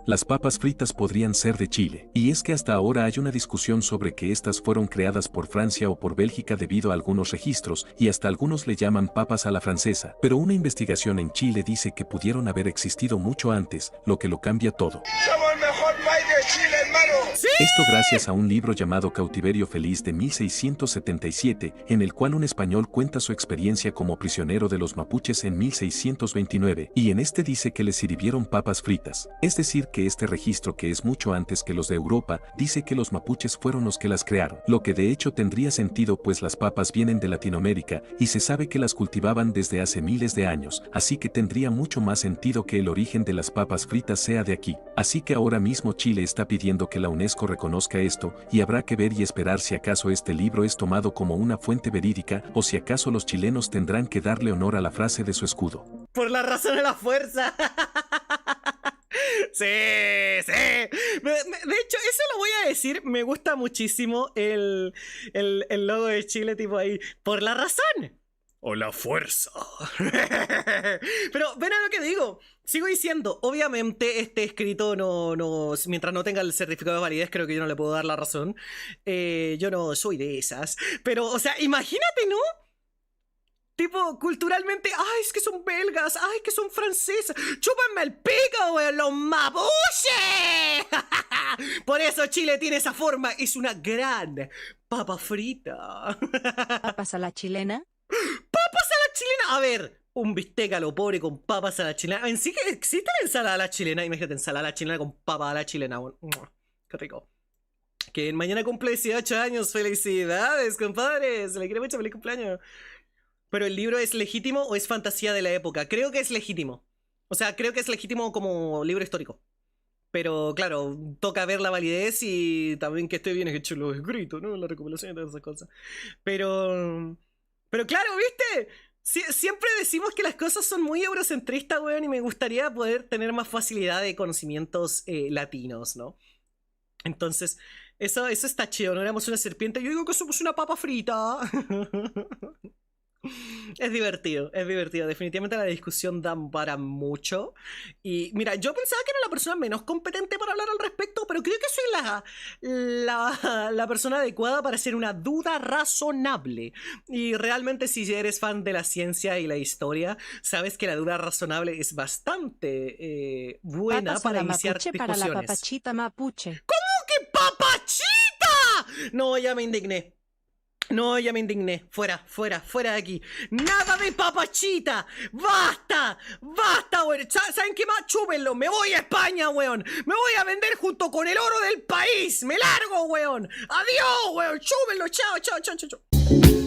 Las papas fritas podrían ser de Chile, y es que hasta ahora hay una discusión sobre que estas fueron creadas por Francia o por Bélgica debido a algunos registros, y hasta algunos le llaman papas a la francesa, pero una investigación en Chile dice que pudieron haber existido mucho antes, lo que lo cambia todo. ¡Somos el mejor país de Chile, hermano! ¡Sí! Esto gracias a un libro llamado Cautiverio Feliz de 1677, en el cual un español cuenta su experiencia como prisionero de los mapuches en 1629, y en este dice que les sirvieron papas fritas, es decir que este registro, que es mucho antes que los de Europa, dice que los mapuches fueron los que las crearon, lo que de hecho tendría sentido pues las papas vienen de Latinoamérica y se sabe que las cultivaban desde hace miles de años, así que tendría mucho más sentido que el origen de las papas fritas sea de aquí. Así que ahora mismo Chile está pidiendo que la UNESCO reconozca esto, y habrá que ver y esperar si acaso este libro es tomado como una fuente verídica o si acaso los chilenos tendrán que darle honor a la frase de su escudo. Por la razón de la fuerza. Sí, sí. De hecho, eso lo voy a decir. Me gusta muchísimo el logo de Chile, tipo ahí. Por la razón o la fuerza. Pero ven a lo que digo. Sigo diciendo, obviamente este escrito mientras no tenga el certificado de validez, creo que yo no le puedo dar la razón. Yo no soy de esas. Pero, o sea, imagínate, ¿no? Tipo, culturalmente, ay, es que son belgas, ay, que son francesas. ¡Chúpenme el pico, weón, los mapuches! Por eso Chile tiene esa forma, es una gran papa frita. ¿Papas a la chilena? ¡Papas a la chilena! A ver, un bistec a lo pobre con papas a la chilena. En sí que existe la ensalada a la chilena. Imagínate, ensalada a la chilena con papas a la chilena. Bueno, qué rico. Que mañana cumple 18 años. ¡Felicidades, compadre! Se le quiere mucho, feliz cumpleaños. Pero ¿el libro es legítimo o es fantasía de la época? Creo que es legítimo. O sea, creo que es legítimo como libro histórico. Pero claro, toca ver la validez y también que esté bien hecho los escritos, ¿no? La recopilación y todas esas cosas. Pero claro, ¿viste? Siempre decimos que las cosas son muy eurocentristas, weón, y me gustaría poder tener más facilidad de conocimientos latinos, ¿no? Entonces, eso está chido. No éramos una serpiente, yo digo que somos una papa frita. Es divertido, es divertido. Definitivamente la discusión da para mucho. Y mira, yo pensaba que era la persona menos competente para hablar al respecto, pero creo que soy la persona adecuada para hacer una duda razonable. Y realmente, si eres fan de la ciencia y la historia, sabes que la duda razonable es bastante buena Papas para a la iniciar mapuche discusiones. para la papachita mapuche. ¿Cómo que papachita? No, ya me indigné. No, ya me indigné. Fuera, fuera, fuera de aquí. Nada de papachita. ¡Basta! ¡Basta, weón! ¿Saben qué más? Chúpenlo. Me voy a España, weón. Me voy a vender junto con el oro del país. Me largo, weón. Adiós, weón. Chúpenlo. Chao, chao, chao, chao, chao.